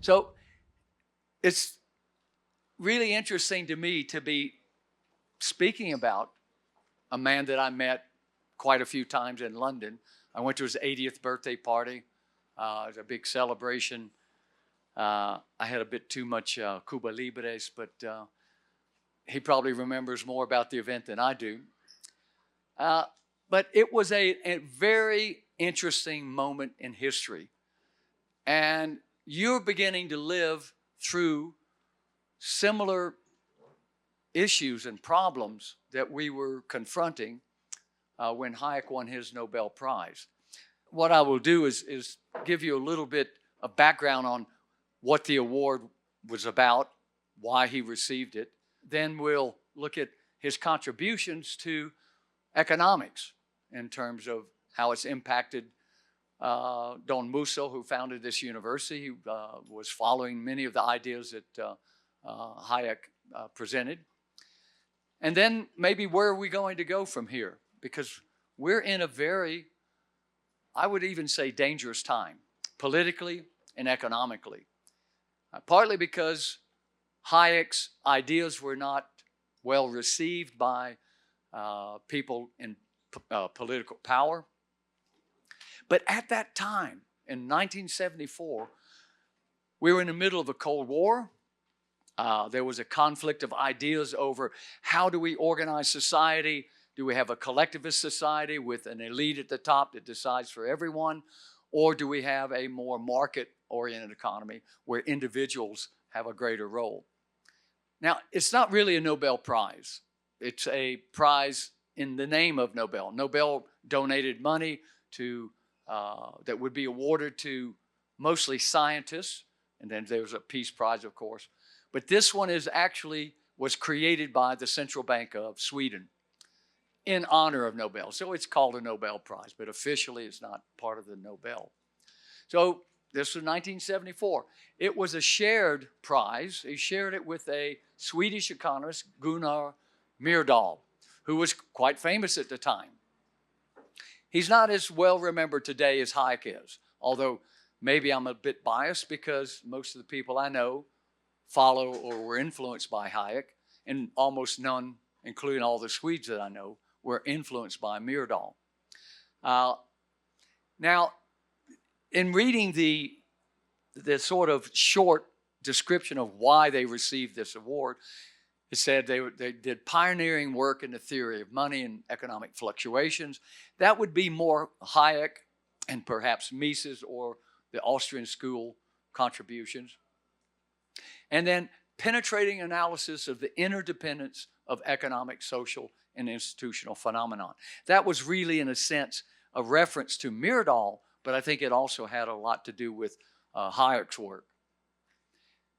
So it's really interesting to me to be speaking about a man that I met quite a few times in London. I went to his 80th birthday party. It was a big celebration. I had a bit too much Cuba Libres, but he probably remembers more about the event than I do. But it was a very interesting moment in history. And you're beginning to live through similar issues and problems that we were confronting when Hayek won his Nobel Prize. What I will do is give you a little bit of background on what the award was about, why he received it. Then we'll look at his contributions to economics in terms of how it's impacted Don Musso, who founded this university. He was following many of the ideas that Hayek presented. And then maybe where are we going to go from here? Because we're in a very, I would even say, dangerous time, politically and economically. Partly because Hayek's ideas were not well received by people in political power. But at that time, in 1974, we were in the middle of a Cold War. There was a conflict of ideas over how do we organize society? Do we have a collectivist society with an elite at the top that decides for everyone? Or do we have a more market-oriented economy where individuals have a greater role? Now, it's not really a Nobel Prize. It's a prize in the name of Nobel. Nobel donated money to that would be awarded to mostly scientists, and then there's a Peace Prize, of course. But this one was created by the Central Bank of Sweden in honor of Nobel. So it's called a Nobel Prize, but officially it's not part of the Nobel. So this was 1974. It was a shared prize. He shared it with a Swedish economist, Gunnar Myrdal, who was quite famous at the time. He's not as well remembered today as Hayek is, although maybe I'm a bit biased because most of the people I know follow or were influenced by Hayek, and almost none, including all the Swedes that I know, were influenced by Myrdal. Now, in reading the sort of short description of why they received this award, it said they did pioneering work in the theory of money and economic fluctuations. That would be more Hayek and perhaps Mises or the Austrian school contributions. And then penetrating analysis of the interdependence of economic, social, and institutional phenomenon. That was really, in a sense, a reference to Myrdal, but I think it also had a lot to do with Hayek's work.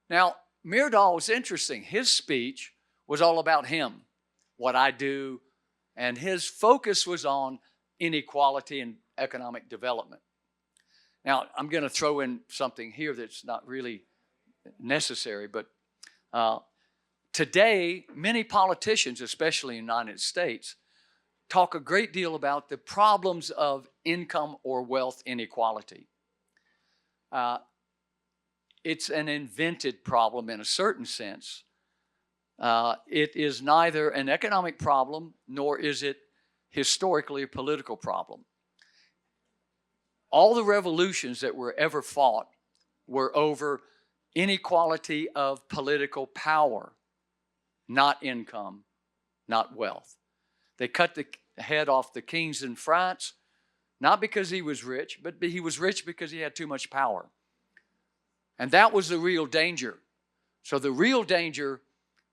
Now, Myrdal was interesting. His speech was all about him, what I do, and his focus was on inequality and economic development. Now, I'm going to throw in something here that's not really necessary, but today, many politicians, especially in the United States, talk a great deal about the problems of income or wealth inequality. It's an invented problem in a certain sense. It is neither an economic problem, nor is it historically a political problem. All the revolutions that were ever fought were over inequality of political power, not income, not wealth. They cut the head off the kings in France, not because he was rich, but he was rich because he had too much power. And that was the real danger. So the real danger,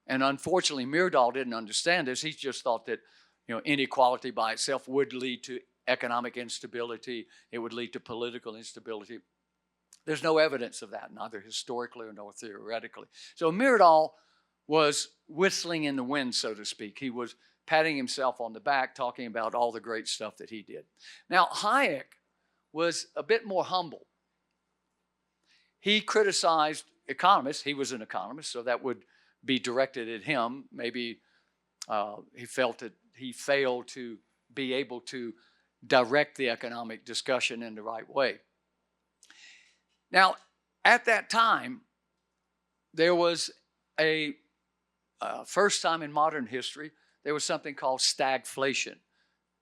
and unfortunately Myrdal didn't understand this, he just thought that inequality by itself would lead to economic instability, it would lead to political instability. There's no evidence of that, neither historically nor theoretically. So Myrdal was whistling in the wind, so to speak. He was patting himself on the back, talking about all the great stuff that he did. Now, Hayek was a bit more humble. He criticized economists. He was an economist, so that would be directed at him. Maybe he felt that he failed to be able to direct the economic discussion in the right way. Now, at that time, there was a first time in modern history, there was something called stagflation.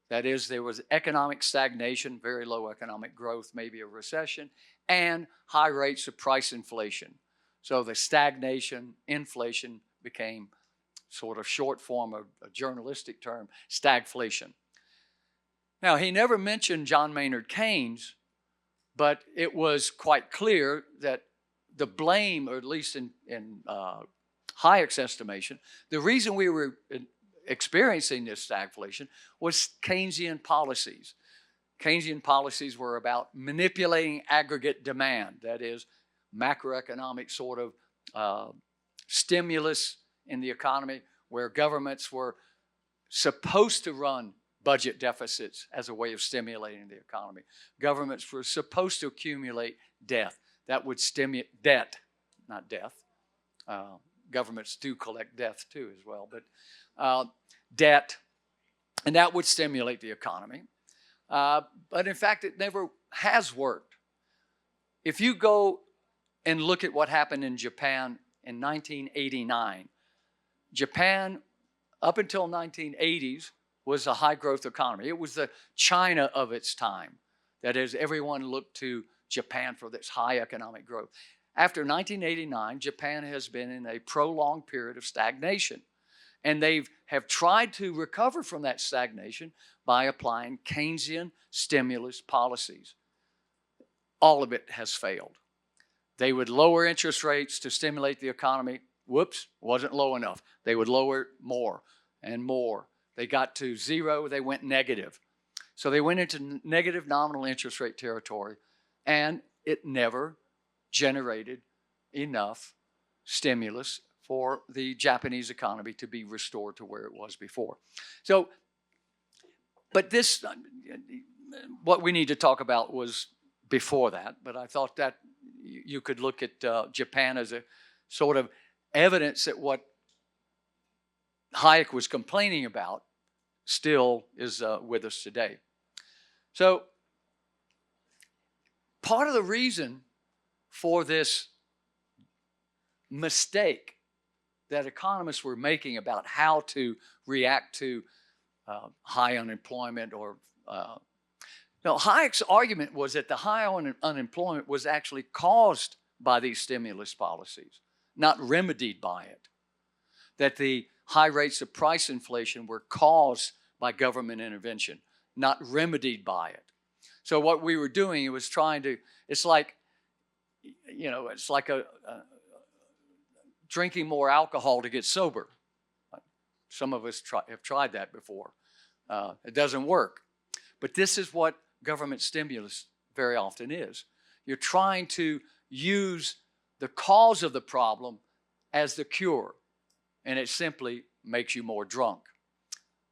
That is, there was economic stagnation, very low economic growth, maybe a recession, and high rates of price inflation. So the stagnation, inflation became sort of short form of a journalistic term, stagflation. Now, he never mentioned John Maynard Keynes, but it was quite clear that the blame, or at least in Hayek's estimation, the reason we were experiencing this stagflation was Keynesian policies. Keynesian policies were about manipulating aggregate demand, that is, macroeconomic sort of stimulus in the economy, where governments were supposed to run budget deficits as a way of stimulating the economy. Governments were supposed to accumulate debt. That would stimulate debt, not death. Governments do collect death too as well, but debt, and that would stimulate the economy. But in fact, it never has worked. If you go and look at what happened in Japan in 1989, Japan, up until 1980s, was a high-growth economy. It was the China of its time. That is, everyone looked to Japan for this high economic growth. After 1989, Japan has been in a prolonged period of stagnation. And they have tried to recover from that stagnation by applying Keynesian stimulus policies. All of it has failed. They would lower interest rates to stimulate the economy. Whoops, wasn't low enough. They would lower it more and more. They got to zero, they went negative. So they went into negative nominal interest rate territory, and it never generated enough stimulus for the Japanese economy to be restored to where it was before. So, but this, what we need to talk about was before that, but I thought that you could look at Japan as a sort of evidence that what Hayek was complaining about still is with us today. So part of the reason for this mistake that economists were making about how to react to high unemployment or no, Hayek's argument was that the high unemployment was actually caused by these stimulus policies, not remedied by it. That the high rates of price inflation were caused by government intervention, not remedied by it. So what we were doing was trying to, it's like, you know, it's like drinking more alcohol to get sober. Some of us have tried that before. It doesn't work. But this is what government stimulus very often is. You're trying to use the cause of the problem as the cure, and it simply makes you more drunk.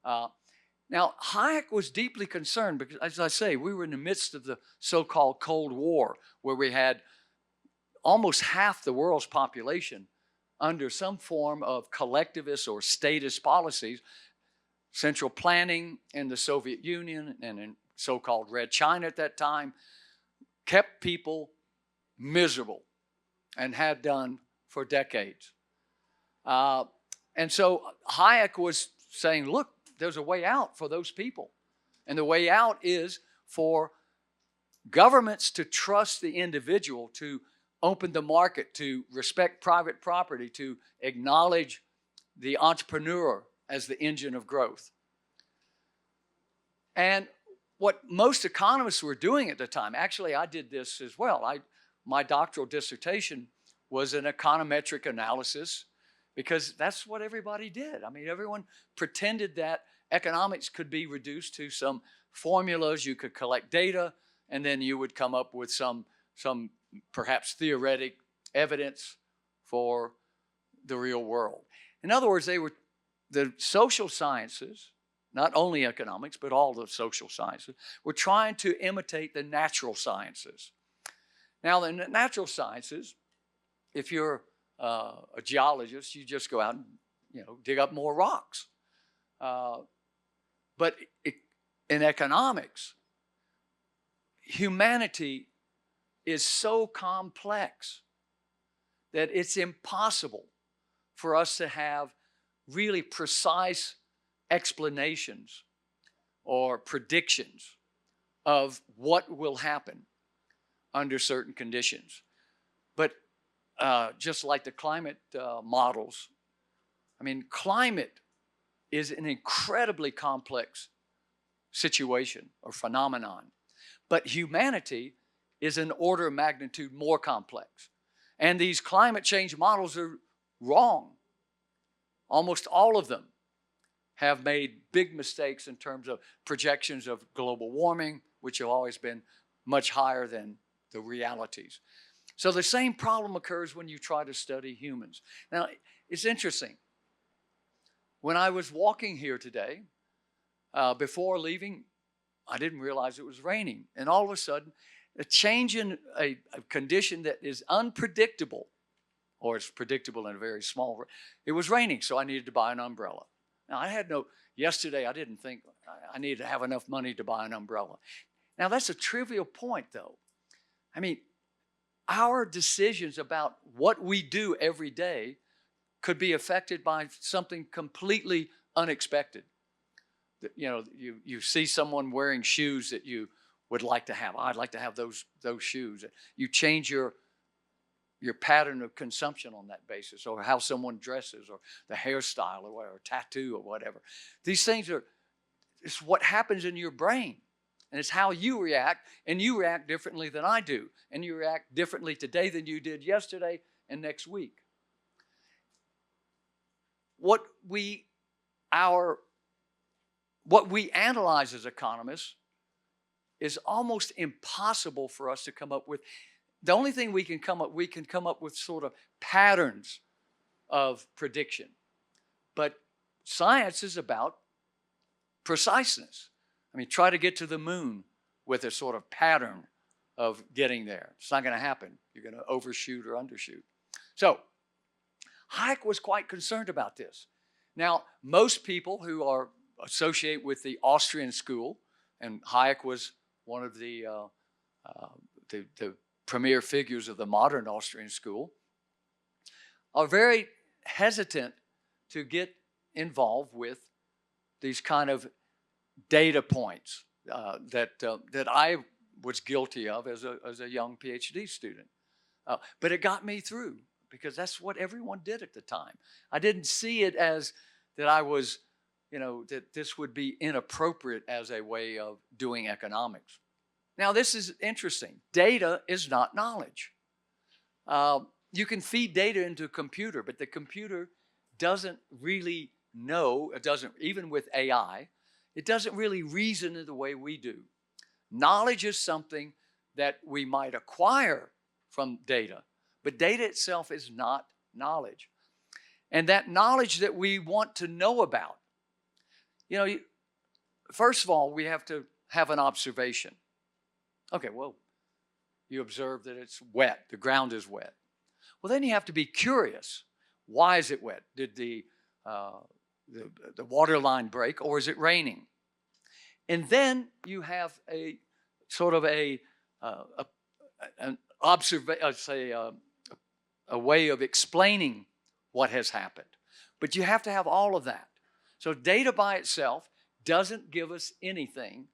Now, Hayek was deeply concerned because, as I say, we were in the midst of the so-called Cold War, where we had almost half the world's population under some form of collectivist or statist policies. Central planning in the Soviet Union and in so-called Red China at that time kept people miserable and had done for decades. And so Hayek was saying, look, there's a way out for those people. And the way out is for governments to trust the individual, to open the market, to respect private property, to acknowledge the entrepreneur as the engine of growth. And what most economists were doing at the time, actually I did this as well. My doctoral dissertation was an econometric analysis because that's what everybody did. I mean, everyone pretended that economics could be reduced to some formulas. You could collect data, and then you would come up with some perhaps theoretic evidence for the real world. In other words, the social sciences, not only economics, but all the social sciences, were trying to imitate the natural sciences. Now, in the natural sciences, if you're a geologist, you just go out and dig up more rocks. But in economics, humanity is so complex that it's impossible for us to have really precise explanations or predictions of what will happen under certain conditions. But just like the climate models, I mean, climate is an incredibly complex situation or phenomenon. But humanity is an order of magnitude more complex. And these climate change models are wrong. Almost all of them have made big mistakes in terms of projections of global warming, which have always been much higher than the realities. So the same problem occurs when you try to study humans. Now, it's interesting. When I was walking here today, before leaving, I didn't realize it was raining. And all of a sudden, a change in a condition that is unpredictable, or it's predictable in a very small way. It was raining, so I needed to buy an umbrella. Now, yesterday I didn't think I needed to have enough money to buy an umbrella. Now, that's a trivial point, though. I mean, our decisions about what we do every day could be affected by something completely unexpected. You know, you see someone wearing shoes that you would like to have. I'd like to have those shoes. You change your pattern of consumption on that basis, or how someone dresses, or the hairstyle, or whatever, tattoo, or whatever. These things it's what happens in your brain, and it's how you react, and you react differently than I do, and you react differently today than you did yesterday and next week. What we analyze as economists is almost impossible for us to come up with. The only thing we can come up with sort of patterns of prediction. But science is about preciseness. I mean, try to get to the moon with a sort of pattern of getting there. It's not going to happen. You're going to overshoot or undershoot. So Hayek was quite concerned about this. Now, most people who are associated with the Austrian school, and Hayek was one of the premier figures of the modern Austrian school, are very hesitant to get involved with these kind of data points that I was guilty of as a young PhD student. But it got me through, because that's what everyone did at the time. I didn't see it as that I was, that this would be inappropriate as a way of doing economics. Now, this is interesting. Data is not knowledge. You can feed data into a computer, but the computer doesn't really know, even with AI, it doesn't really reason in the way we do. Knowledge is something that we might acquire from data, but data itself is not knowledge. And that knowledge that we want to know about, first of all, we have to have an observation. Okay, well, you observe that it's wet, the ground is wet. Well, then you have to be curious. Why is it wet? Did the water line break, or is it raining? And then you have a sort of a way of explaining what has happened. But you have to have all of that. So data by itself doesn't give us anything.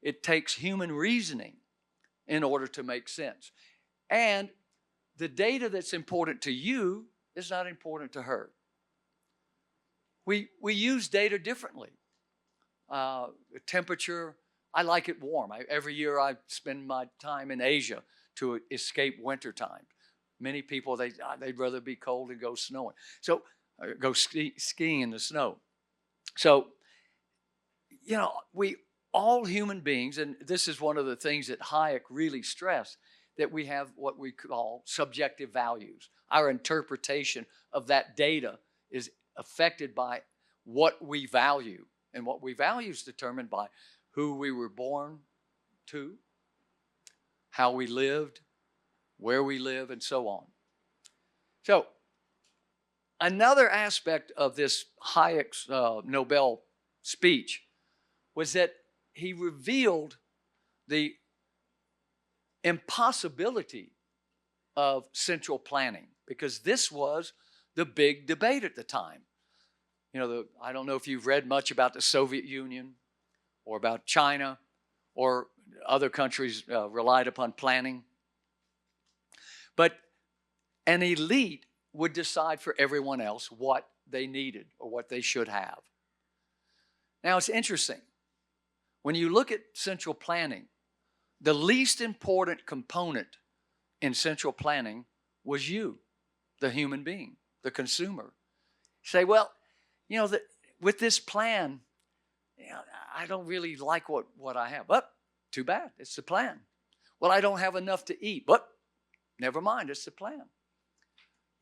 It takes human reasoning in order to make sense. And the data that's important to you is not important to her. We use data differently. Temperature, I like it warm. Every year I spend my time in Asia to escape wintertime. Many people, they'd rather be cold and go snowing. So go skiing in the snow. So, all human beings, and this is one of the things that Hayek really stressed, that we have what we call subjective values. Our interpretation of that data is affected by what we value. And what we value is determined by who we were born to, how we lived, where we live, and so on. So, another aspect of this Hayek's Nobel speech was that he revealed the impossibility of central planning, because this was the big debate at the time. I don't know if you've read much about the Soviet Union or about China or other countries relied upon planning. But an elite would decide for everyone else what they needed or what they should have. Now, it's interesting. When you look at central planning, the least important component in central planning was you, the human being, the consumer. You say, well, with this plan, I don't really like what I have. But too bad, it's the plan. Well, I don't have enough to eat. But never mind, it's the plan.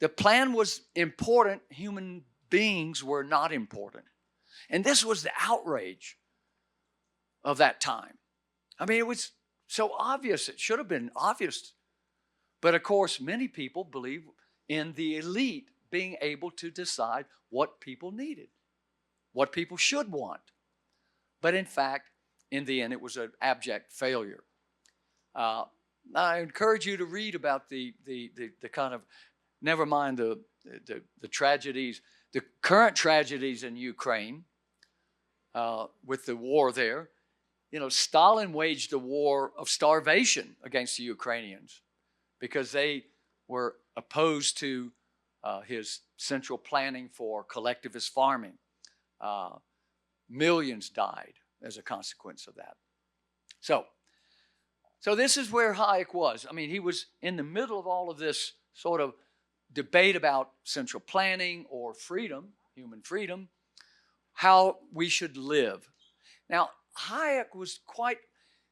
The plan was important. Human beings were not important. And this was the outrage of that time. I mean, it was so obvious. It should have been obvious. But of course, many people believe in the elite being able to decide what people needed, what people should want. But in fact, in the end, it was an abject failure. I encourage you to read about the kind of, never mind the tragedies, the current tragedies in Ukraine with the war there. Stalin waged a war of starvation against the Ukrainians because they were opposed to his central planning for collectivist farming. Millions died as a consequence of that. So this is where Hayek was. I mean, he was in the middle of all of this sort of debate about central planning or freedom, human freedom, how we should live. Now, Hayek was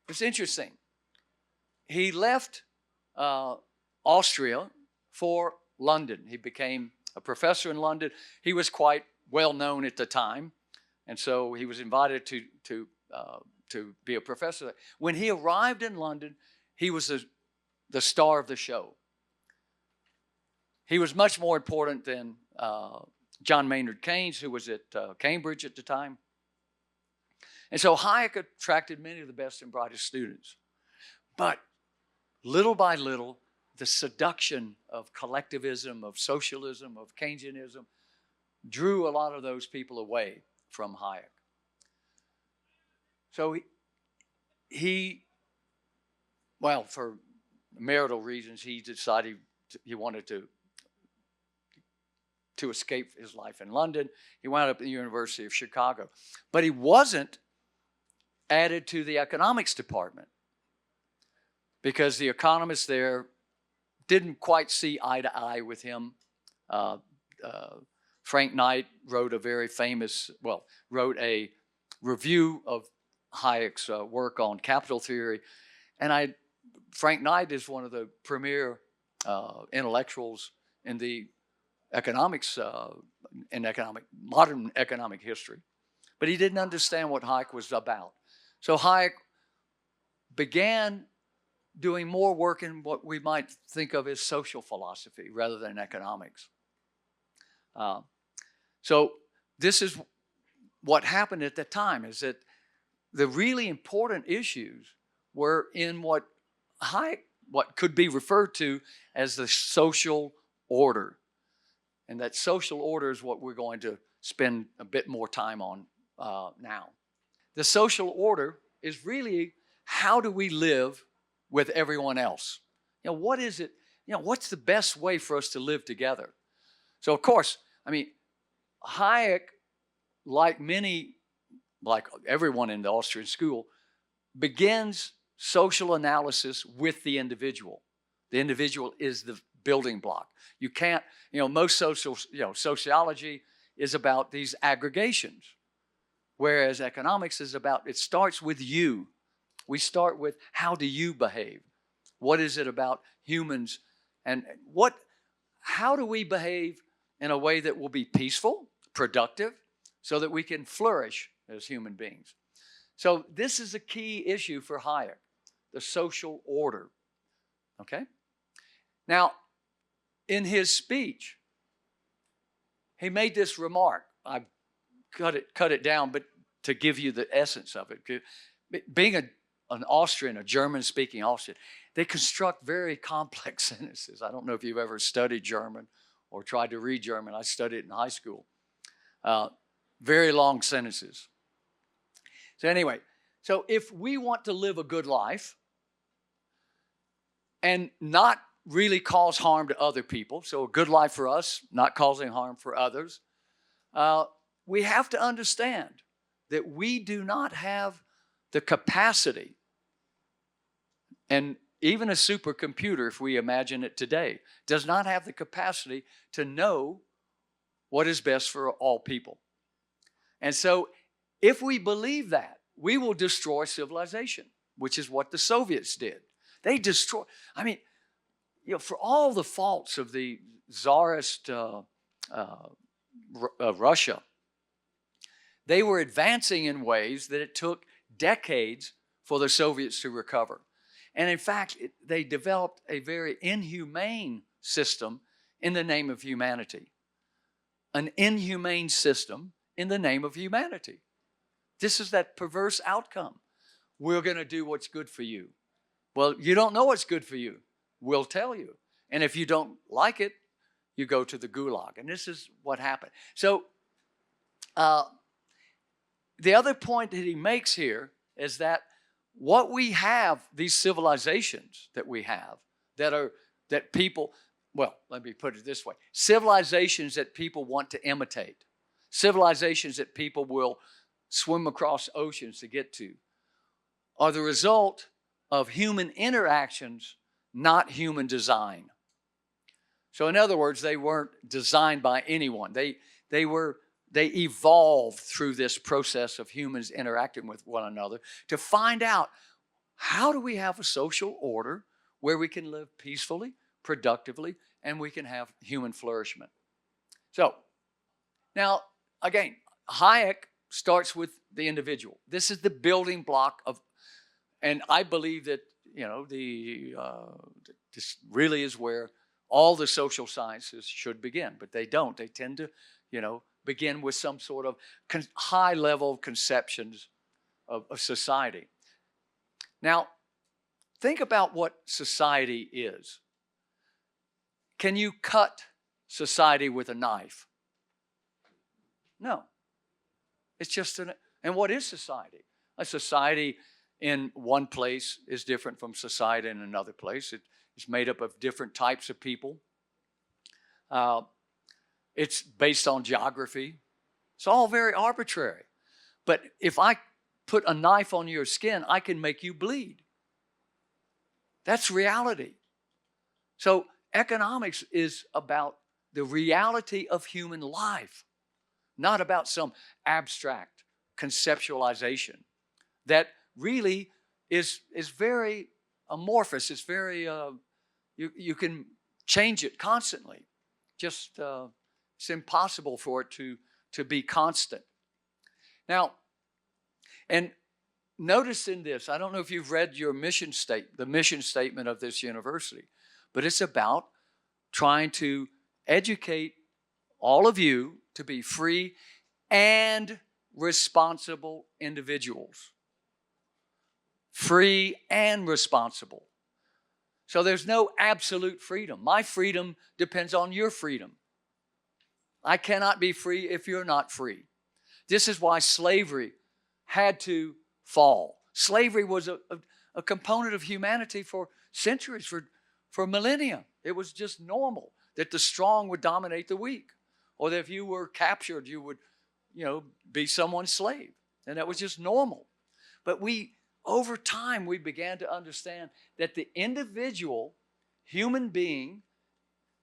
it's interesting. He left Austria for London. He became a professor in London. He was quite well known at the time, and so he was invited to be a professor. When he arrived in London, he was the star of the show. He was much more important than John Maynard Keynes, who was at Cambridge at the time. And so Hayek attracted many of the best and brightest students. But little by little, the seduction of collectivism, of socialism, of Keynesianism drew a lot of those people away from Hayek. So well, for marital reasons, he decided he wanted to escape his life in London. He wound up at the University of Chicago. But he wasn't added to the economics department because the economists there didn't quite see eye to eye with him. Frank Knight wrote wrote a review of Hayek's work on capital theory. And Frank Knight is one of the premier intellectuals in the economics, modern economic history. But he didn't understand what Hayek was about. So Hayek began doing more work in what we might think of as social philosophy rather than economics. So this is what happened at that time, is that the really important issues were in what could be referred to as the social order. And that social order is what we're going to spend a bit more time on now. The social order is really, how do we live with everyone else? What is it? What's the best way for us to live together? So of course, I mean, Hayek, like everyone in the Austrian school, begins social analysis with the individual. The individual is the building block. You can't, most sociology is about these aggregations, whereas economics is about, it starts with you. We start with, how do you behave? What is it about humans? And how do we behave in a way that will be peaceful, productive, so that we can flourish as human beings? So this is a key issue for Hayek, the social order. Okay? Now, in his speech, he made this remark. I cut it down, but to give you the essence of it. Being an Austrian, a German-speaking Austrian, they construct very complex sentences. I don't know if you've ever studied German or tried to read German. I studied it in high school. Very long sentences. So anyway, so if we want to live a good life and not really cause harm to other people, so a good life for us, not causing harm for others, we have to understand that we do not have the capacity, and even a supercomputer, if we imagine it today, does not have the capacity to know what is best for all people. And so if we believe that, we will destroy civilization, which is what the Soviets did. They destroyed, I mean, you know, for all the faults of the Tsarist Russia, they were advancing in ways that it took decades for the Soviets to recover. And in fact, they developed a very inhumane system in the name of humanity. An inhumane system in the name of humanity. This is that perverse outcome. We're going to do what's good for you. Well, you don't know what's good for you. We'll tell you. And if you don't like it, you go to the gulag. And this is what happened. So the other point that he makes here is that what we have, these civilizations that we have, that people, well, let me put it this way, civilizations that people want to imitate, civilizations that people will swim across oceans to get to, are the result of human interactions, not human design. So in other words, they weren't designed by anyone. They evolved through this process of humans interacting with one another to find out, how do we have a social order where we can live peacefully, productively, and we can have human flourishment. So now, again, Hayek starts with the individual. This is the building block of, and I believe that, you know, this really is where all the social sciences should begin, but they don't. They tend to, you know, begin with some sort of high-level conceptions of society. Now, think about what society is. Can you cut society with a knife? No. It's just and what is society? A society in one place is different from society in another place. It's made up of different types of people. It's based on geography. It's all very arbitrary. But if I put a knife on your skin, I can make you bleed. That's reality. So economics is about the reality of human life, not about some abstract conceptualization that really is very amorphous. It's very, you can change it constantly. Just, it's impossible for it to be constant. Now, and notice in this, I don't know if you've read your mission statement, the mission statement of this university, but it's about trying to educate all of you to be free and responsible individuals. Free and responsible. So there's no absolute freedom. My freedom depends on your freedom. I cannot be free if you're not free. This is why slavery had to fall. Slavery was a component of humanity for centuries, for millennia. It was just normal that the strong would dominate the weak, or that if you were captured, you would, you know, be someone's slave. And that was just normal. But over time, we began to understand that the individual human being,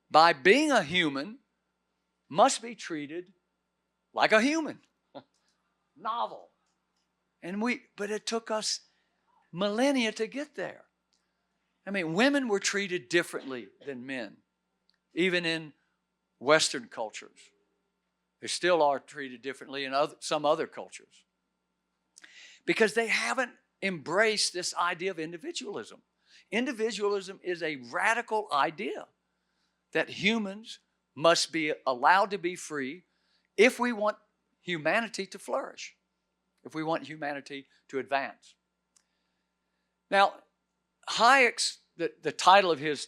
by being a human, must be treated like a human. Novel. But it took us millennia to get there. I mean, women were treated differently than men, even in Western cultures. They still are treated differently in some other cultures, because they haven't embraced this idea of individualism. Individualism is a radical idea that humans must be allowed to be free if we want humanity to flourish, if we want humanity to advance. Now, Hayek's, the title of his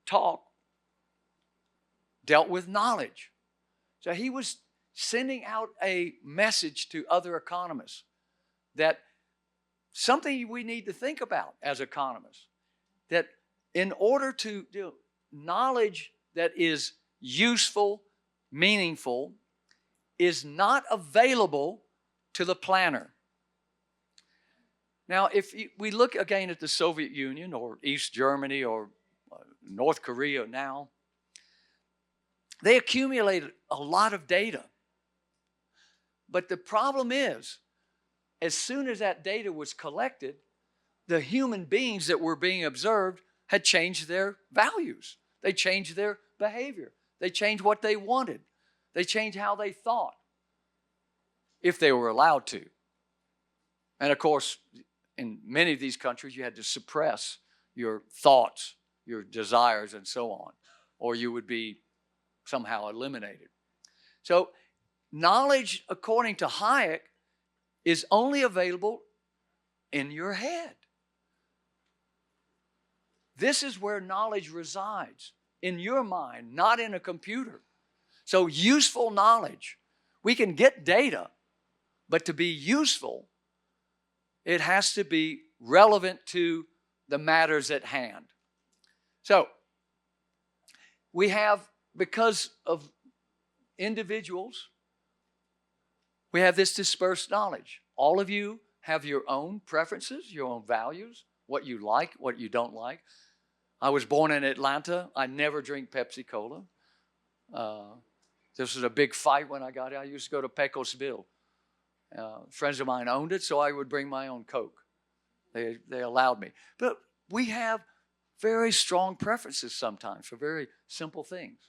talk dealt with knowledge. So he was sending out a message to other economists that something we need to think about as economists, that in order to do knowledge that is useful, meaningful, is not available to the planner. Now, if we look again at the Soviet Union or East Germany or North Korea now, they accumulated a lot of data. But the problem is, as soon as that data was collected, the human beings that were being observed had changed their values. They changed their behavior. They changed what they wanted. They changed how they thought, if they were allowed to. And of course, in many of these countries, you had to suppress your thoughts, your desires, and so on, or you would be somehow eliminated. So knowledge, according to Hayek, is only available in your head. This is where knowledge resides, in your mind, not in a computer. So useful knowledge, we can get data, but to be useful, it has to be relevant to the matters at hand. So we have, because of individuals, we have this dispersed knowledge. All of you have your own preferences, your own values, what you like, what you don't like. I was born in Atlanta. I never drink Pepsi-Cola. This was a big fight when I got here. I used to go to Pecosville. Friends of mine owned it, so I would bring my own Coke. They allowed me. But we have very strong preferences sometimes for very simple things.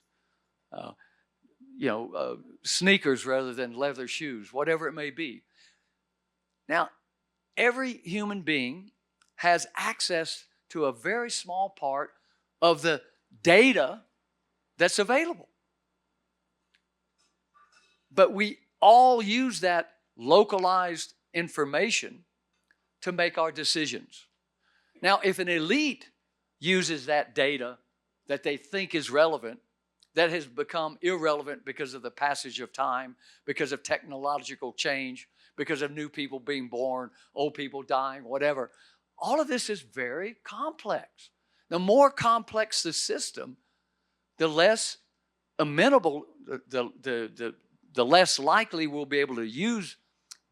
Sneakers rather than leather shoes, whatever it may be. Now, every human being has access to a very small part of the data that's available. But we all use that localized information to make our decisions. Now, if an elite uses that data that they think is relevant, that has become irrelevant because of the passage of time, because of technological change, because of new people being born, old people dying, whatever. All of this is very complex. The more complex the system, the less amenable, the less likely we'll be able to use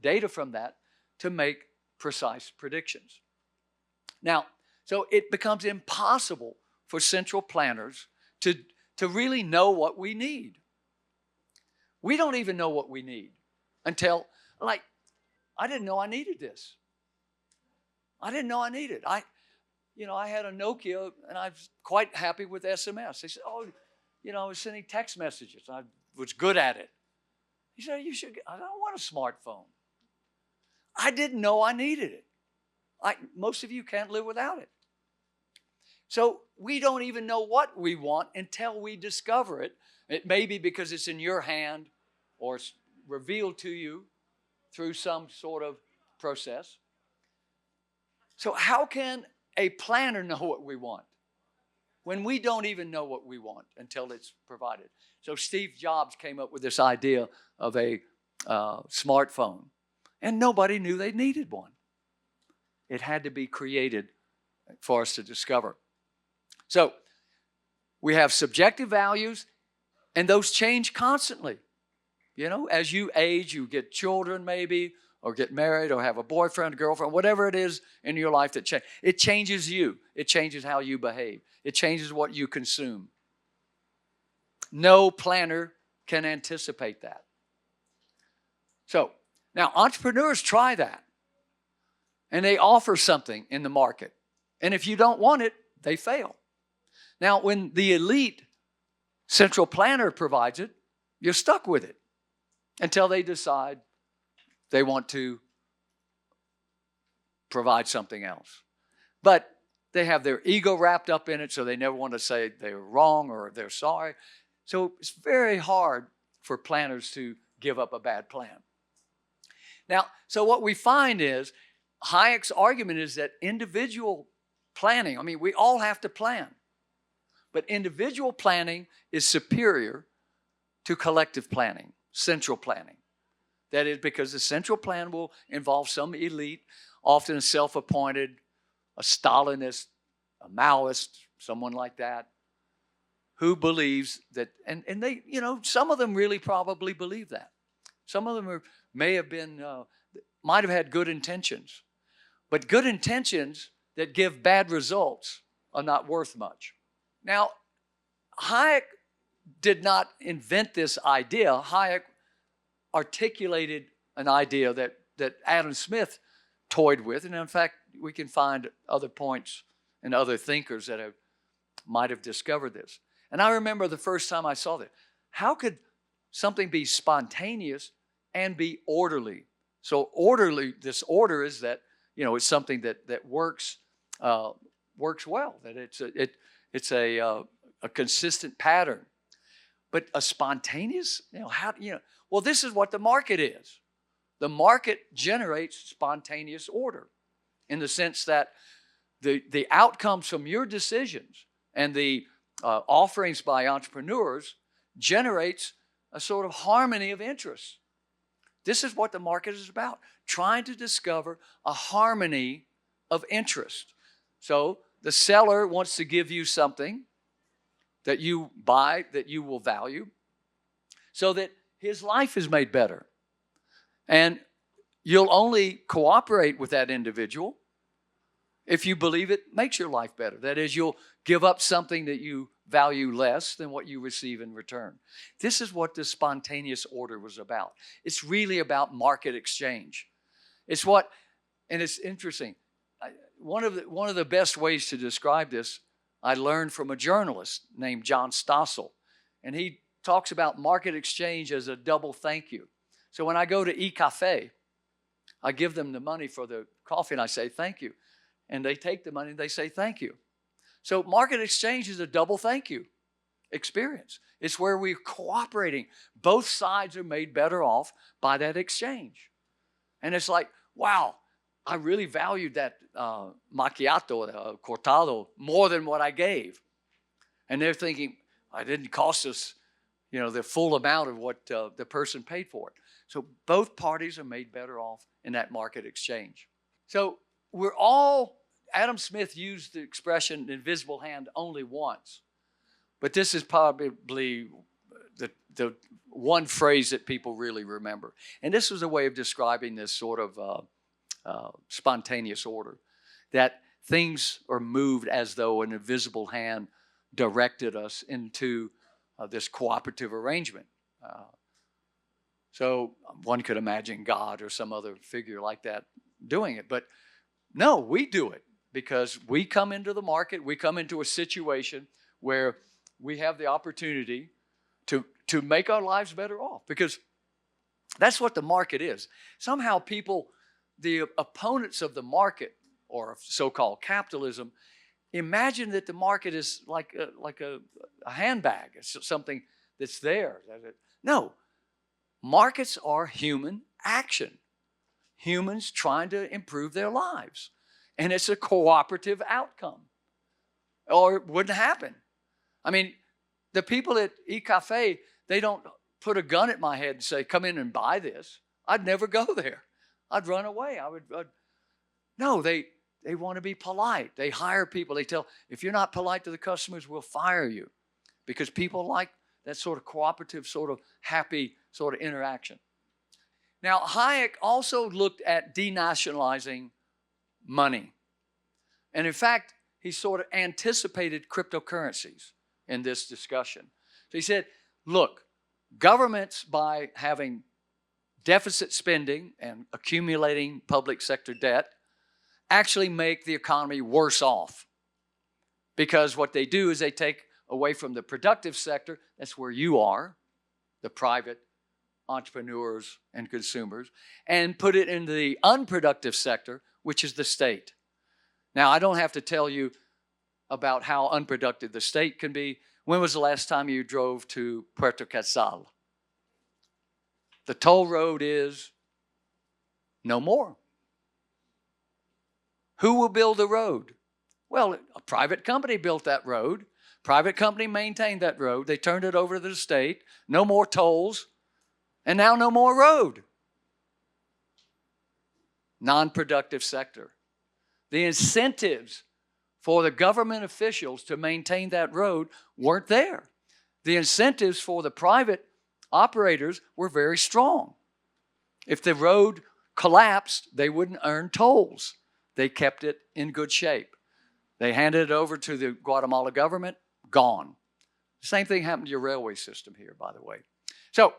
data from that to make precise predictions. Now, so it becomes impossible for central planners to really know what we need. We don't even know what we need until, I didn't know I needed this. I didn't know I needed it. I had a Nokia, and I was quite happy with SMS. They said, I was sending text messages. I was good at it. He said, I don't want a smartphone. I didn't know I needed it. Most of you can't live without it. So we don't even know what we want until we discover it. It may be because it's in your hand or it's revealed to you through some sort of process. So how can a planner know what we want when we don't even know what we want until it's provided? So Steve Jobs came up with this idea of a smartphone, and nobody knew they needed one. It had to be created for us to discover. So we have subjective values, and those change constantly. As you age, you get children maybe, or get married, or have a boyfriend, girlfriend, whatever it is in your life that changes. It changes you. It changes how you behave. It changes what you consume. No planner can anticipate that. So now entrepreneurs try that, and they offer something in the market. And if you don't want it, they fail. Now, when the elite central planner provides it, you're stuck with it until they decide they want to provide something else. But they have their ego wrapped up in it, so they never want to say they're wrong or they're sorry. So it's very hard for planners to give up a bad plan. Now, so what we find is Hayek's argument is that individual planning, I mean, we all have to plan, but individual planning is superior to collective planning, central planning. That is because the central plan will involve some elite, often a self-appointed, a Stalinist, a Maoist, someone like that, who believes that, and they, you know, some of them really probably believe that. Some of them may have been, might have had good intentions, but good intentions that give bad results are not worth much. Now, Hayek did not invent this idea. Hayek articulated an idea that Adam Smith toyed with, and in fact, we can find other points and other thinkers that might have discovered this. And I remember the first time I saw that. How could something be spontaneous and be orderly? So orderly, this order is that, you know, it's something that works well, that it's a consistent pattern. But a spontaneous, you know, well, this is what the market is. The market generates spontaneous order in the sense that the outcomes from your decisions and the offerings by entrepreneurs generates a sort of harmony of interests. This is what the market is about, trying to discover a harmony of interest. So the seller wants to give you something that you buy, that you will value, so that his life is made better. And you'll only cooperate with that individual if you believe it makes your life better. That is, you'll give up something that you value less than what you receive in return. This is what this spontaneous order was about. It's really about market exchange. It's what, and it's interesting. One of the best ways to describe this, I learned from a journalist named John Stossel, and he talks about market exchange as a double thank you. So when I go to eCafe, I give them the money for the coffee and I say thank you. And they take the money and they say thank you. So market exchange is a double thank you experience. It's where we're cooperating. Both sides are made better off by that exchange. And it's like, wow, I really valued that macchiato, cortado, more than what I gave. And they're thinking, it didn't cost us, you know, the full amount of what the person paid for it. So both parties are made better off in that market exchange. So we're all, Adam Smith used the expression invisible hand only once, but this is probably the one phrase that people really remember. And this was a way of describing this sort of spontaneous order, that things are moved as though an invisible hand directed us into this cooperative arrangement. So one could imagine God or some other figure like that doing it. But no, we do it because we come into the market, we come into a situation where we have the opportunity to make our lives better off, because that's what the market is. Somehow people, the opponents of the market or so-called capitalism, imagine that the market is like a handbag. It's something that's there. No, markets are human action. Humans trying to improve their lives. And it's a cooperative outcome, or it wouldn't happen. I mean, the people at eCafe, they don't put a gun at my head and say, come in and buy this. I'd never go there. I'd run away. No, they want to be polite. They hire people. They tell, if you're not polite to the customers, we'll fire you. Because people like that sort of cooperative, sort of happy sort of interaction. Now, Hayek also looked at denationalizing money. And in fact, he sort of anticipated cryptocurrencies in this discussion. So he said, look, governments, by having deficit spending and accumulating public sector debt, actually make the economy worse off. Because what they do is they take away from the productive sector, that's where you are, the private entrepreneurs and consumers, and put it in the unproductive sector, which is the state. Now, I don't have to tell you about how unproductive the state can be. When was the last time you drove to Puerto Quetzal? The toll road is no more. Who will build the road? Well, a private company built that road. Private company maintained that road. They turned it over to the state. No more tolls. And now no more road. Non-productive sector. The incentives for the government officials to maintain that road weren't there. The incentives for the private operators were very strong. If the road collapsed, they wouldn't earn tolls. They kept it in good shape. They handed it over to the Guatemala government, gone. Same thing happened to your railway system here, by the way. So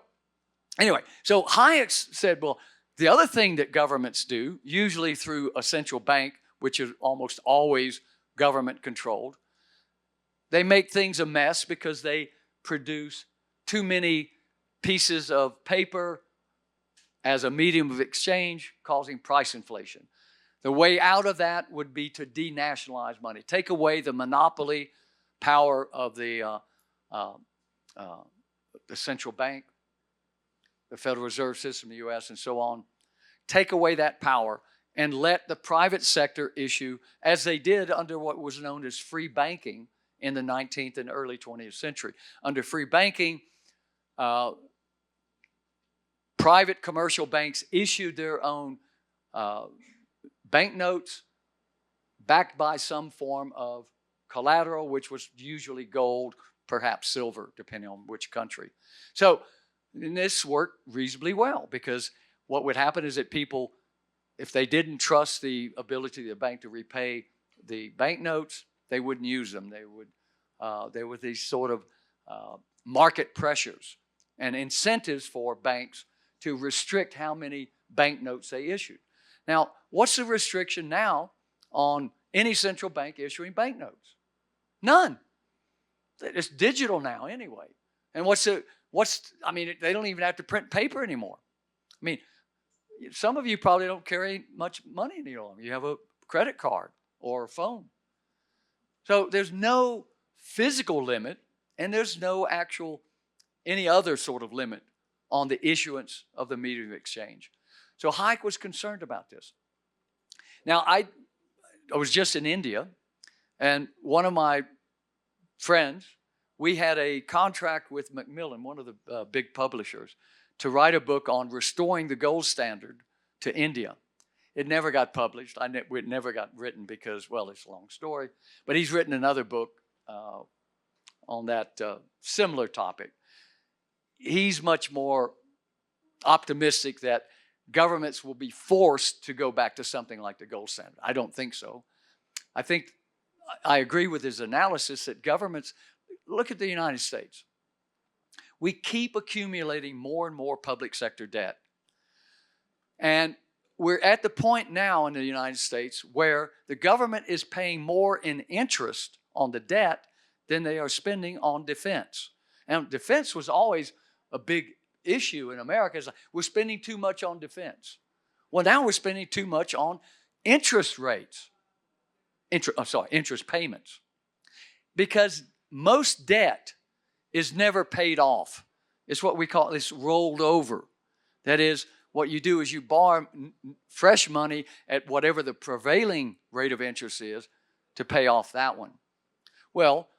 anyway, so Hayek said, well, the other thing that governments do, usually through a central bank, which is almost always government controlled, they make things a mess because they produce too many pieces of paper as a medium of exchange, causing price inflation. The way out of that would be to denationalize money, take away the monopoly power of the central bank, the Federal Reserve System in the U.S., and so on. Take away that power and let the private sector issue, as they did under what was known as free banking in the 19th and early 20th century. Under free banking, private commercial banks issued their own banknotes backed by some form of collateral, which was usually gold, perhaps silver, depending on which country. So and this worked reasonably well, because what would happen is that people, if they didn't trust the ability of the bank to repay the banknotes, they wouldn't use them. There were these sort of market pressures and incentives for banks to restrict how many banknotes they issued. Now, what's the restriction now on any central bank issuing banknotes? None. It's digital now anyway. And I mean, they don't even have to print paper anymore. I mean, some of you probably don't carry much money any longer. You have a credit card or a phone. So there's no physical limit, and there's no any other sort of limit on the issuance of the medium of exchange. So Hayek was concerned about this. Now, I was just in India, and one of my friends, we had a contract with Macmillan, one of the big publishers, to write a book on restoring the gold standard to India. It never got published. It never got written because, well, it's a long story. But he's written another book on that similar topic. He's much more optimistic that governments will be forced to go back to something like the gold standard. I don't think so. I agree with his analysis that governments, look at the United States. We keep accumulating more and more public sector debt. And we're at the point now in the United States where the government is paying more in interest on the debt than they are spending on defense. And defense was always a big issue in America. It's like, we're spending too much on defense. Well, now we're spending too much on interest rates. Interest payments. Because most debt is never paid off. It's what we call this rolled over. That is, what you do is you borrow fresh money at whatever the prevailing rate of interest is to pay off that one. Well,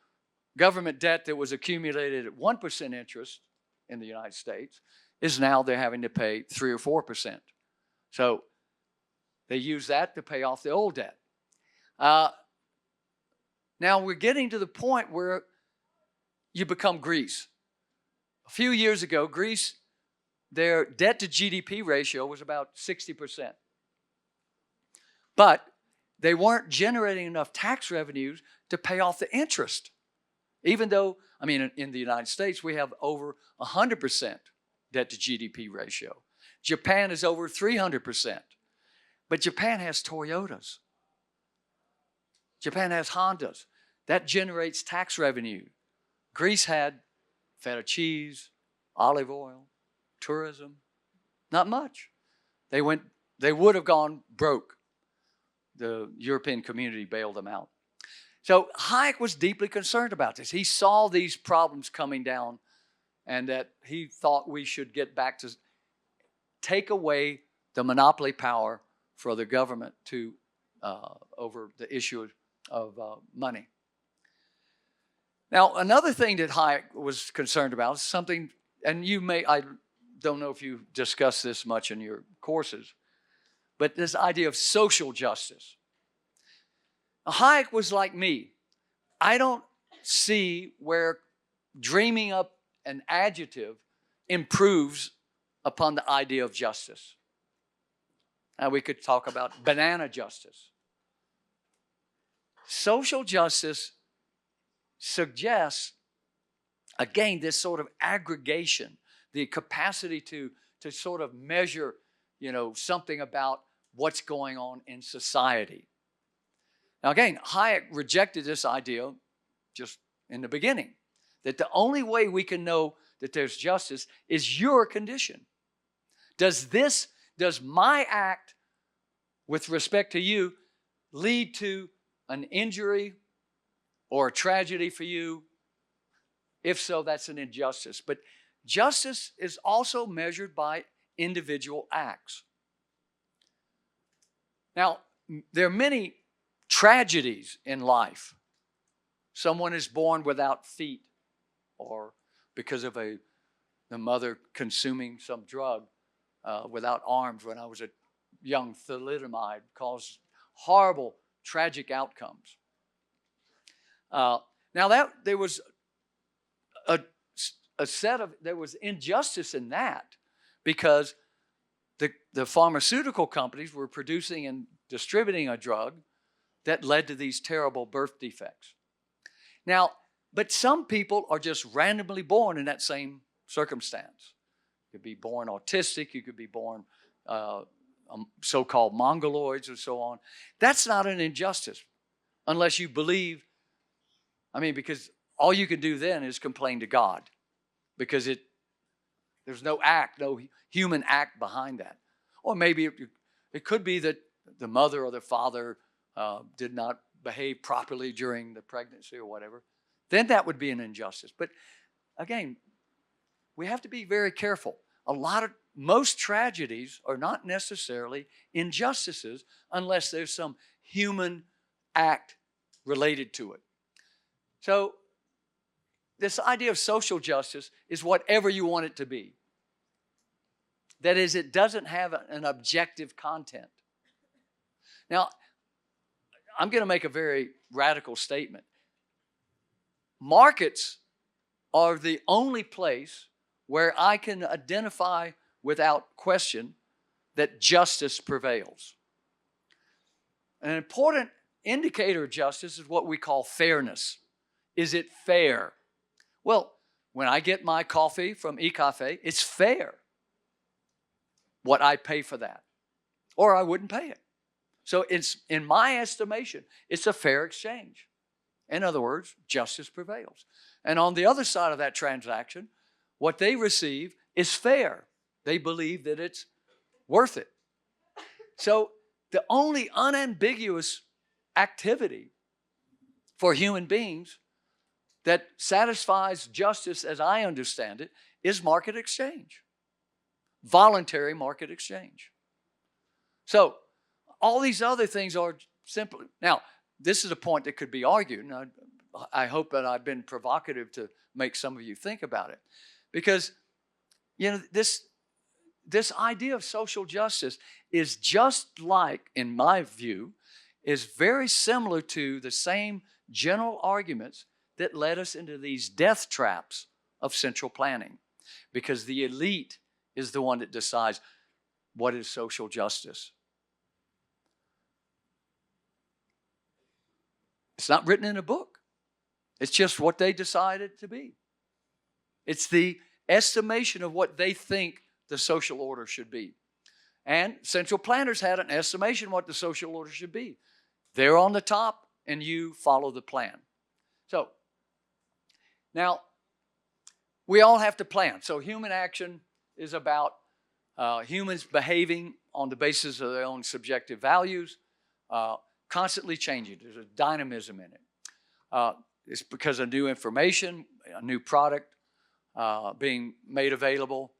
government debt that was accumulated at 1% interest in the United States is now they're having to pay 3 or 4%. So they use that to pay off the old debt. Now we're getting to the point where you become Greece. A few years ago, Greece, their debt to GDP ratio was about 60%. But they weren't generating enough tax revenues to pay off the interest. Even though, I mean, in the United States, we have over 100% debt to GDP ratio. Japan is over 300%. But Japan has Toyotas. Japan has Hondas. That generates tax revenue. Greece had feta cheese, olive oil, tourism. Not much. They would have gone broke. The European community bailed them out. So Hayek was deeply concerned about this. He saw these problems coming down and that he thought we should get back to take away the monopoly power for the government to over the issue of money. Now, another thing that Hayek was concerned about is something, and I don't know if you discuss this much in your courses, but this idea of social justice. Now, Hayek was like me. I don't see where dreaming up an adjective improves upon the idea of justice. Now, we could talk about banana justice. Social justice suggests, again, this sort of aggregation, the capacity to sort of measure, something about what's going on in society. Now, again, Hayek rejected this idea just in the beginning, that the only way we can know that there's justice is your condition. Does my act with respect to you lead to an injury or a tragedy for you? If so, that's an injustice. But justice is also measured by individual acts. Now, there are many tragedies in life. Someone is born without feet, or because of the mother consuming some drug, without arms when I was a young thalidomide, caused horrible, tragic outcomes. Now there was there was injustice in that, because the pharmaceutical companies were producing and distributing a drug that led to these terrible birth defects. Now, but some people are just randomly born in that same circumstance. You could be born autistic, you could be born so-called mongoloids and so on. That's not an injustice unless you believe, because all you can do then is complain to God, because there's no human act behind that. Or maybe it could be that the mother or the father did not behave properly during the pregnancy or whatever. Then that would be an injustice. But again, we have to be very careful. Most tragedies are not necessarily injustices unless there's some human act related to it. So this idea of social justice is whatever you want it to be. That is, it doesn't have an objective content. Now, I'm going to make a very radical statement. Markets are the only place where I can identify without question that justice prevails. An important indicator of justice is what we call fairness. Is it fair? Well, when I get my coffee from eCafe, it's fair what I pay for that, or I wouldn't pay it. So it's, in my estimation, it's a fair exchange. In other words, justice prevails. And on the other side of that transaction, what they receive is fair. They believe that it's worth it. So the only unambiguous activity for human beings that satisfies justice, as I understand it, is market exchange. Voluntary market exchange. So all these other things are simply, now, this is a point that could be argued, and I hope that I've been provocative to make some of you think about it. Because, this idea of social justice is just like, in my view, is very similar to the same general arguments that led us into these death traps of central planning. Because the elite is the one that decides what is social justice. It's not written in a book. It's just what they decided to be. It's the estimation of what they think the social order should be. And central planners had an estimation what the social order should be. They're on the top, and you follow the plan. So, now, we all have to plan. So human action is about humans behaving on the basis of their own subjective values, constantly changing. There's a dynamism in it. It's because of new information, a new product being made available.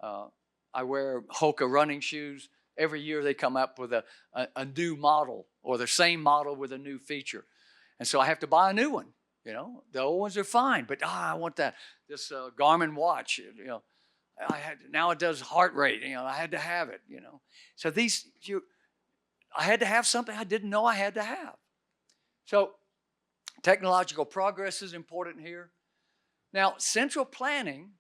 I wear Hoka running shoes. every year they come up with a new model or the same model with a new feature. And so I have to buy a new one. The old ones are fine, but I want this Garmin watch. Now it does heart rate. I had to have it. So I had to have something I didn't know I had to have. So technological progress is important here. Now, central planning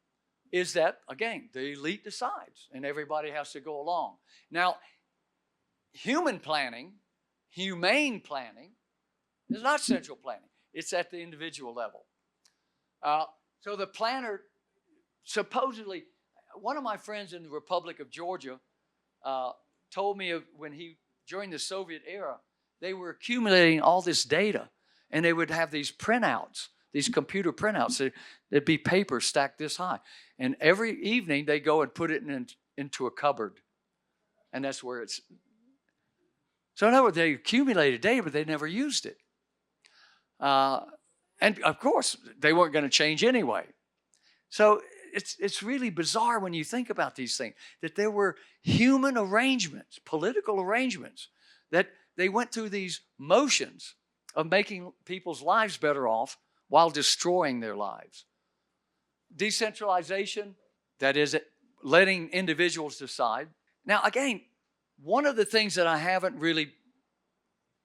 is that, again, the elite decides and everybody has to go along. Now, humane planning is not central planning. It's at the individual level. So the planner, supposedly, one of my friends in the Republic of Georgia told me during the Soviet era, they were accumulating all this data, and they would have these printouts, these computer printouts. There'd be paper stacked this high. And every evening, they go and put it into a cupboard. And that's where it's... So in other words, they accumulated data, but they never used it. And of course, they weren't going to change anyway. So it's really bizarre when you think about these things, that there were human arrangements, political arrangements, that they went through these motions of making people's lives better off while destroying their lives. Decentralization, that is letting individuals decide. Now, again, one of the things that I haven't really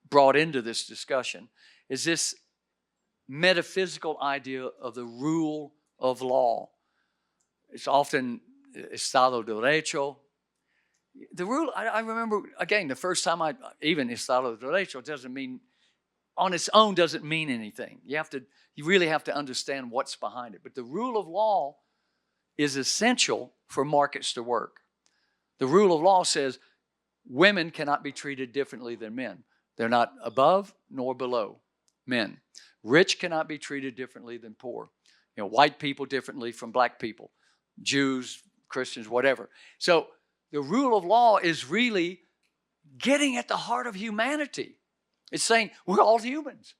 brought into this discussion is this metaphysical idea of the rule of law. It's often Estado de Derecho. The rule, I remember, again, the first time even Estado de Derecho doesn't mean, on its own doesn't mean anything. You really have to understand what's behind it. But the rule of law is essential for markets to work. The rule of law says women cannot be treated differently than men. They're not above nor below men. Rich cannot be treated differently than poor. White people differently from black people, Jews, Christians, whatever. So the rule of law is really getting at the heart of humanity. It's saying we're all humans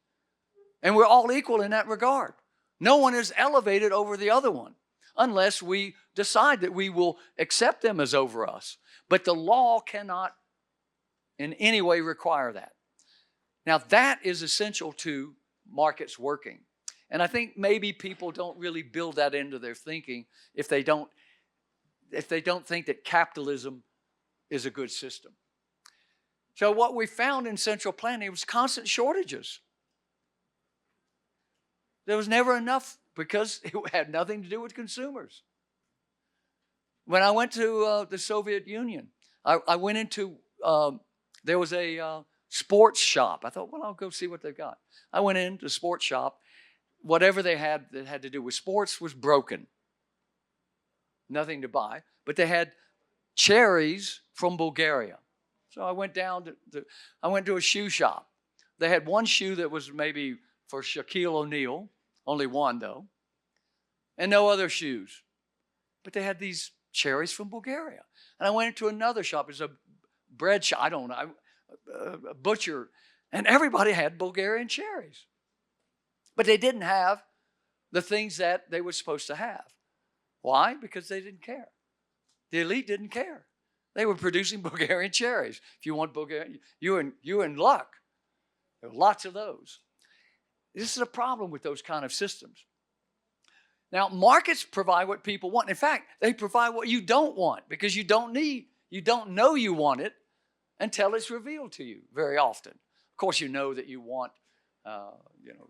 and we're all equal in that regard. No one is elevated over the other one unless we decide that we will accept them as over us. But the law cannot in any way require that. Now that is essential to markets working. And I think maybe people don't really build that into their thinking if they don't think that capitalism is a good system. So what we found in central planning was constant shortages. There was never enough because it had nothing to do with consumers. When I went to the Soviet Union, I went into, there was a sports shop. I thought, well, I'll go see what they've got. I went into the sports shop. Whatever they had that had to do with sports was broken. Nothing to buy. But they had cherries from Bulgaria. So I went down I went to a shoe shop. They had one shoe that was maybe for Shaquille O'Neal, only one though, and no other shoes. But they had these cherries from Bulgaria. And I went into another shop. It was a bread shop, I don't know, a butcher, and everybody had Bulgarian cherries. But they didn't have the things that they were supposed to have. Why? Because they didn't care. The elite didn't care. They were producing Bulgarian cherries. If you want Bulgarian, you're in luck. There are lots of those. This is a problem with those kind of systems. Now, markets provide what people want. In fact, they provide what you don't want because you don't know you want it until it's revealed to you very often. Of course, you know that you want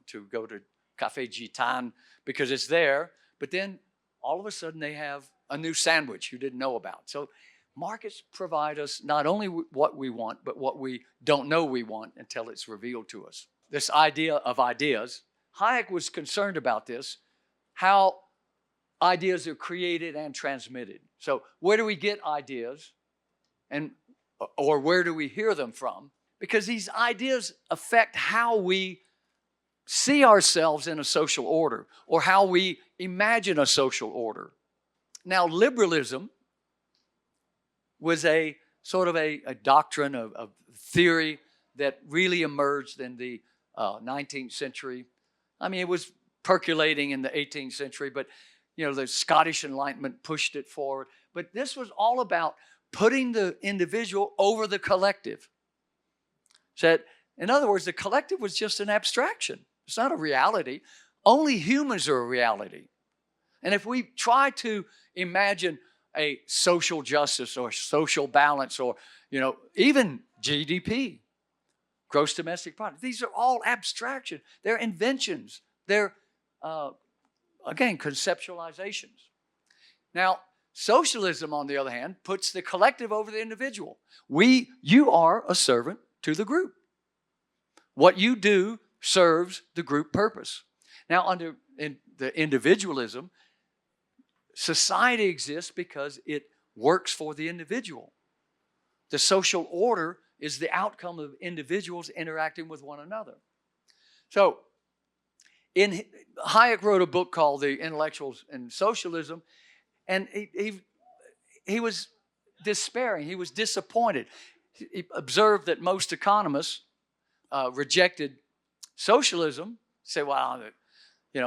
to go to Cafe Gitan because it's there, but then all of a sudden they have a new sandwich you didn't know about. So markets provide us not only what we want, but what we don't know we want until it's revealed to us. This idea of ideas, Hayek was concerned about this, how ideas are created and transmitted. So where do we get ideas or where do we hear them from? Because these ideas affect how we see ourselves in a social order or how we imagine a social order. Now, liberalism was a sort of a doctrine, of theory that really emerged in the 19th century. I mean, it was percolating in the 18th century, but the Scottish Enlightenment pushed it forward. But this was all about putting the individual over the collective. Said, in other words, the collective was just an abstraction. It's not a reality. Only humans are a reality. And if we try to imagine a social justice or social balance or, even GDP, gross domestic product, these are all abstraction. They're inventions. They're, again, conceptualizations. Now, socialism, on the other hand, puts the collective over the individual. You are a servant to the group. What you do serves the group purpose. Now, in the individualism, society exists because it works for the individual. The social order is the outcome of individuals interacting with one another. So, Hayek wrote a book called The Intellectuals and Socialism, and he was despairing. He was disappointed. He observed that most economists rejected socialism, say, well,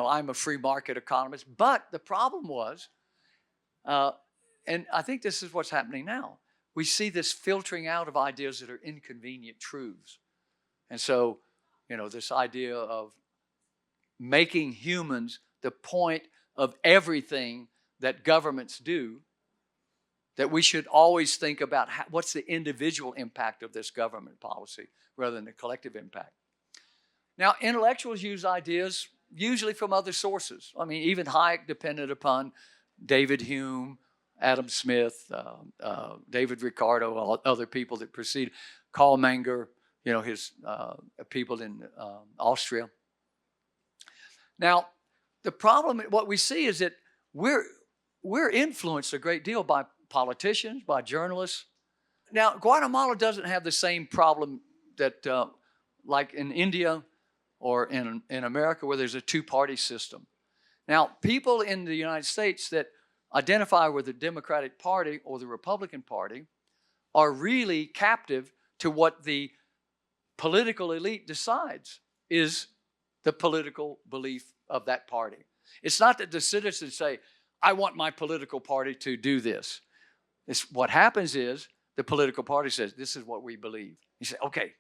I'm a free market economist. But the problem was, and I think this is what's happening now, we see this filtering out of ideas that are inconvenient truths. And so, this idea of making humans the point of everything that governments do, that we should always think about what's the individual impact of this government policy rather than the collective impact. Now, intellectuals use ideas usually from other sources. I mean, even Hayek depended upon David Hume, Adam Smith, David Ricardo, other people that preceded, Karl Menger, his people in Austria. Now, the problem, what we see is that we're influenced a great deal by politicians, by journalists. Now, Guatemala doesn't have the same problem that, like in India or in America, where there's a two-party system. Now, people in the United States that identify with the Democratic Party or the Republican Party are really captive to what the political elite decides is the political belief of that party. It's not that the citizens say, I want my political party to do this. What happens is the political party says, this is what we believe. You say, okay,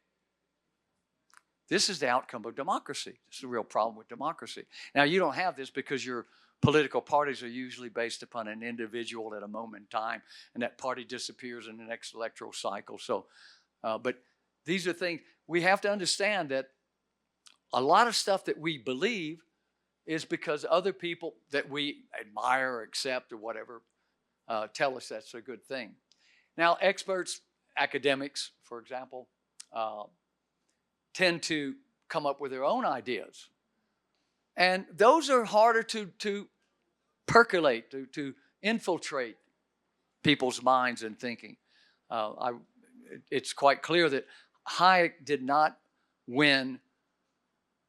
this is the outcome of democracy. This is the real problem with democracy. Now, you don't have this because your political parties are usually based upon an individual at a moment in time, and that party disappears in the next electoral cycle. So, but these are things, we have to understand that a lot of stuff that we believe is because other people that we admire or accept or whatever tell us that's a good thing. Now, experts, academics, for example, tend to come up with their own ideas. And those are harder to percolate, to infiltrate people's minds and thinking. It's quite clear that Hayek did not win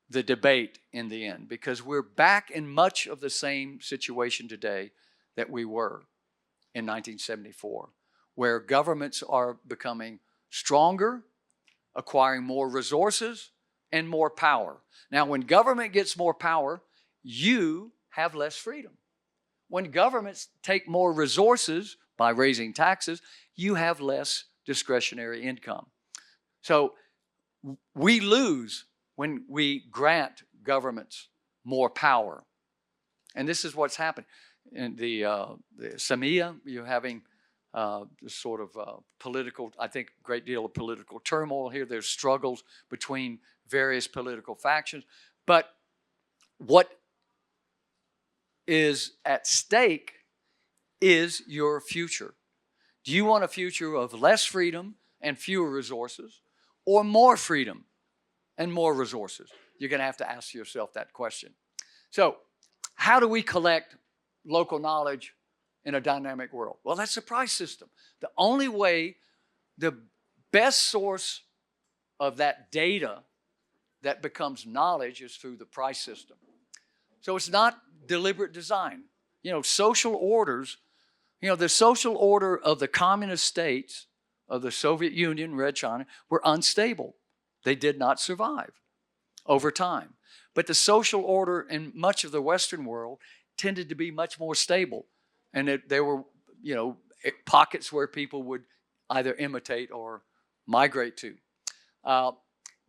the debate in the end, because we're back in much of the same situation today that we were in 1974, where governments are becoming stronger, acquiring more resources and more power. Now, when government gets more power, you have less freedom. When governments take more resources by raising taxes, you have less discretionary income. So we lose when we grant governments more power. And this is what's happened. In the Samia, you're having this sort of political, I think, great deal of political turmoil here. There's struggles between various political factions. But what is at stake is your future. Do you want a future of less freedom and fewer resources, or more freedom and more resources? You're going to have to ask yourself that question. So, how do we collect local knowledge in a dynamic world? Well, that's the price system. The only way, the best source of that data that becomes knowledge is through the price system. So it's not deliberate design. Social orders, the social order of the communist states of the Soviet Union, Red China, were unstable. They did not survive over time. But the social order in much of the Western world tended to be much more stable. And they were, pockets where people would either imitate or migrate to.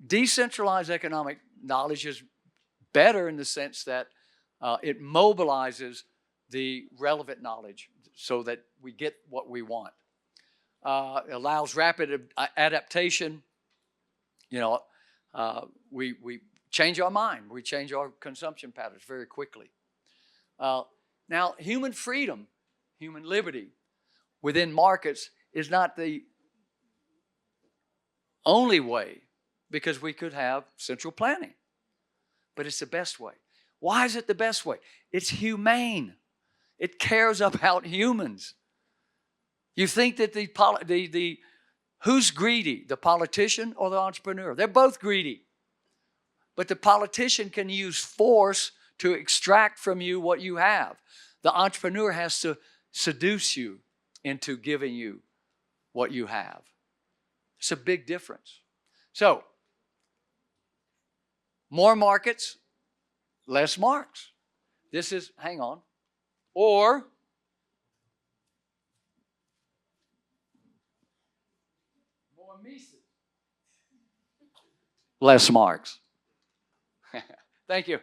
Decentralized economic knowledge is better in the sense that it mobilizes the relevant knowledge so that we get what we want. It allows rapid adaptation. We change our mind. We change our consumption patterns very quickly. Now, human freedom, human liberty within markets is not the only way, because we could have central planning, but it's the best way. Why is it the best way? It's humane. It cares about humans. You think that who's greedy, the politician or the entrepreneur? They're both greedy. But the politician can use force to extract from you what you have. The entrepreneur has to seduce you into giving you what you have. It's a big difference. So, more markets, less marks. This is, hang on, or more Mises, less marks. Thank you.